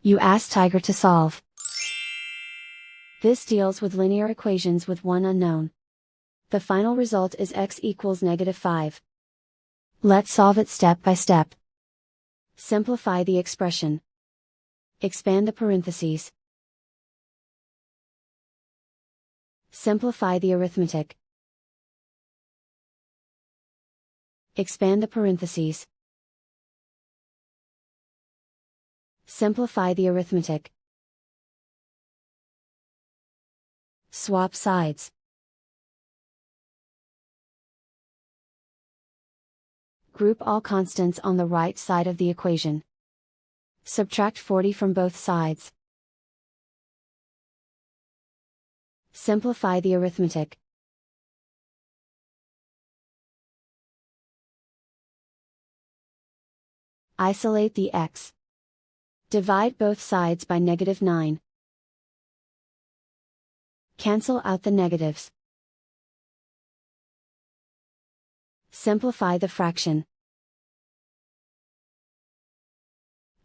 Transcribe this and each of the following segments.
You ask Tiger to solve. This deals with linear equations with one unknown. The final result is x equals -5. Let's solve it step by step. Simplify the expression. Expand the parentheses. Simplify the arithmetic. Expand the parentheses. Simplify the arithmetic. Swap sides. Group all constants on the right side of the equation. Subtract 40 from both sides. Simplify the arithmetic. Isolate the x. Divide both sides by -9. Cancel out the negatives. Simplify the fraction.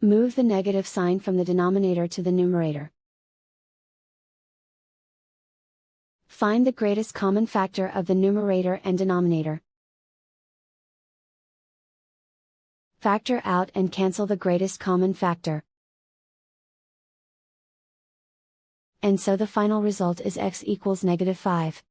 Move the negative sign from the denominator to the numerator. Find the greatest common factor of the numerator and denominator. Factor out and cancel the greatest common factor. And so the final result is x equals -5.